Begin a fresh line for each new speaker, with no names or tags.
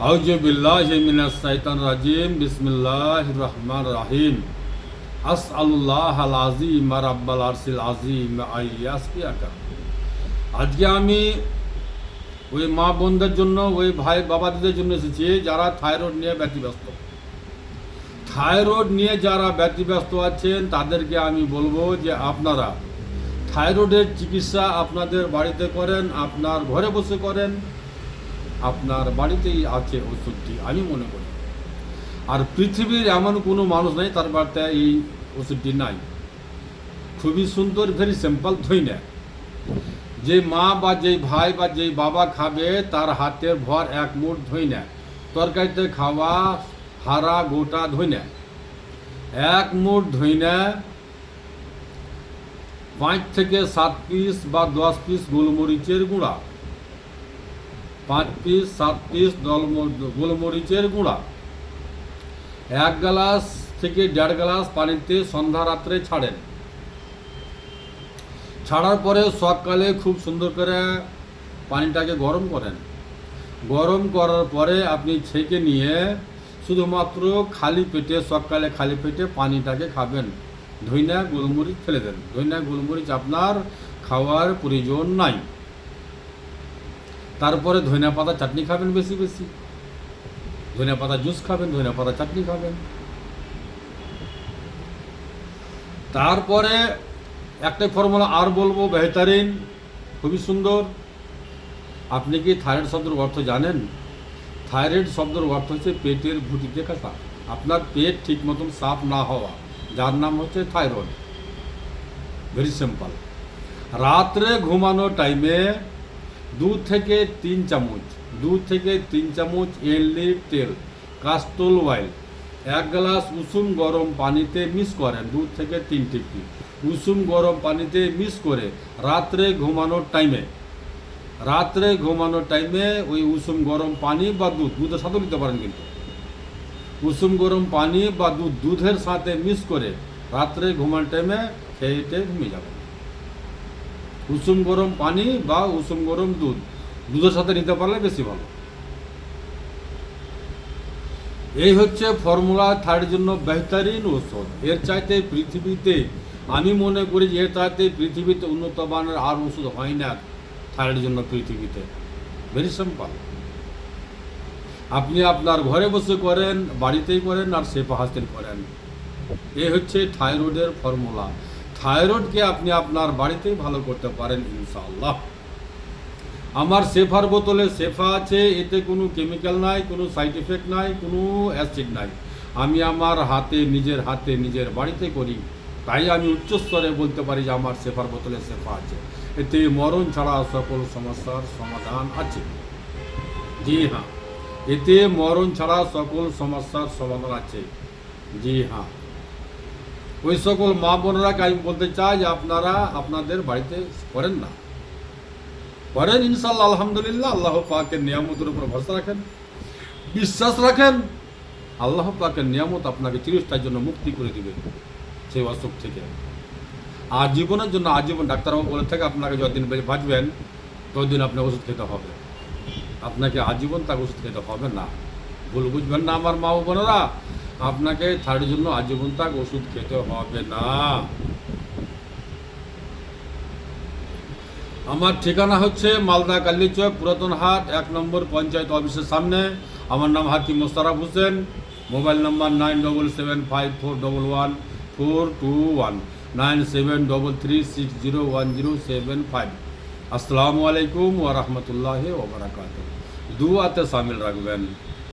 আউযু বিল্লাহি মিনাশ শাইতানির রাজিম বিসমিল্লাহির রহমানির রহিম আসআলুল্লাহাল আযীম রাব্বাল আরশিল আযীম আইয়াসফিয়াকা। আজকে আমি ওই মা বোনদের জন্য, ওই ভাই বাবাদের জন্য এসেছি যারা থাইরয়েড নিয়ে ব্যতিব্যস্ত। থাইরয়েড নিয়ে যারা ব্যতিব্যস্ত আছেন তাদেরকে আমি বলবো যে আপনারা থাইরয়েডের চিকিৎসা আপনাদের বাড়িতে করেন, আপনার ঘরে বসে করেন, আপনার বাড়িতেই আছে ওষুধটি আমি মনে করি। আর পৃথিবীর এমন কোনো মানুষ নেই তার বাড়িতে এই ওষুধটি নাই। খুবই সুন্দর, ভেরি সিম্পল। ধইনা যে মা বা যেই ভাই বা যেই বাবা খাবে তার হাতের ভর এক মুঠ ধইনা, তরকারিতে খাওয়া হারা গোটা ধইনা, এক মুঠ ধইনা 5 থেকে 7 পিস বা 10 পিস গোলমরিচের গুঁড়া, 5 পিস 7 পিস গোলমরিচের গুঁড়া 1 গ্লাস থেকে 1.5 গ্লাস পানিতে সন্ধ্যা রাত্রে ছাড়েন। ছাড়ার পরে সকালে খুব সুন্দর করে পানিটাকে গরম করেন। গরম করার পরে আপনি ছেঁকে নিয়ে শুধুমাত্র খালি পেটে, সকালে খালি পেটে পানিটাকে খাবেন। ধইনা গোলমরিচ ফেলে দেন। ধইনা গোলমরিচ আপনার খাওয়ার প্রয়োজন নাই। তারপরে ধইনা পাতা চাটনি খাবেন, বেশি বেশি ধইনা পাতা জুস খাবেন, ধইনা পাতা চাটনি খাবেন। তারপরে একটা ফর্মুলা আর বলবো, বেহতারিন, খুবই সুন্দর। আপনি কি থাইরয়েড শব্দের অর্থ জানেন? থাইরয়েড শব্দের অর্থ হচ্ছে পেটের ভুঁটিতে কাটা। আপনার পেট ঠিক মতন সাফ না হওয়া, যার নাম হচ্ছে থাইরয়েড। Very simple. রাত্রে ঘুমানোর টাইমে 2 থেকে 3 চামচ এলিভ তেল, কাস্টল অয়েল 1 গ্লাস উষুম গরম পানিতে মিক্স করেন। 2 থেকে 3 টিপি উষুম গরম পানিতে মিক্স করে রাত্রে ঘুমানোর টাইমে ওই উষুম গরম পানি বা দুধের সাথে দিতে পারেন, কিন্তু উষুম গরম পানি বা দুধের সাথে মিক্স করে রাত্রে ঘুমানোর টাইমে খেয়ে ঘুমিয়ে যাবেন। উষুম গরম পানি বা উষুম গরম দুধের সাথে নিতে পারলে বেশি ভালো। এই হচ্ছে ফর্মুলা থাইরয়েডের জন্য বেহতারিন ওষুধ। এর চাইতে পৃথিবীতে, আমি মনে করি যে এর চাইতে পৃথিবীতে উন্নত মানের আর ওষুধ হয় না থাইরয়েডের জন্য পৃথিবীতে। Very simple. আপনি আপনার ঘরে বসে করেন, বাড়িতেই করেন, আর সেফা হাসিল করেন। এ হচ্ছে থাইরয়েডের ফর্মুলা। থাইরয়েডকে আপনি আপনার বাড়িতেই ভালো করতে পারেন ইনশাআল্লাহ। আমার সেফার বোতলে সেফা আছে, এতে কোনো কেমিক্যাল নাই, কোনো সাইড এফেক্ট নাই, কোনো অ্যাসিড নাই। আমি আমার নিজের হাতে নিজের বাড়িতে করি, তাই আমি উচ্চস্তরে বলতে পারি যে আমার সেফার বোতলে সেফা আছে। এতে মরণ ছাড়া সকল সমস্যার সমাধান আছে। জি হ্যাঁ, এতে মরণ ছাড়া সকল সমস্যার সমাধান আছে। জি হ্যাঁ, ওই সকল মা বোনেরাকে আমি বলতে চাই যে আপনারা আপনাদের বাড়িতে করেন না, করেন ইনশাআল্লাহ। আলহামদুলিল্লাহ। আল্লাহ পাকের নিয়ামতের উপর ভরসা রাখেন, বিশ্বাস রাখেন। আল্লাহ পাকের নিয়ামত আপনাকে চিরস্থায়ীর জন্য মুক্তি করে দিবে সেই অসুখ থেকে। আর জীবনের জন্য আজীবন ডাক্তারবাবু বলে থাকে আপনাকে যতদিন বাঁচবেন ততদিন আপনাকে ওষুধ খেতে হবে। আপনাকে আজীবন তাকে ওষুধ খেতে হবে না। ভুল বুঝবেন না আমার মা বোনেরা, আপনাকে থাইরয়েডের জন্য আজীবন তাকে ওষুধ খেতে হবে না। আমার ঠিকানা হচ্ছে মালদা কালীচক, পুরাতন হাট, 1 নম্বর পঞ্চায়েত অফিসের সামনে। আমার নাম হাকিম মোস্তারাফ হোসেন। মোবাইল নম্বর 9775111421, 9733601075। আসসালামু আলাইকুম ওয়া রাহমাতুল্লাহি ওয়া বারাকাতুহু। দুআতে শামিল রাখবেন।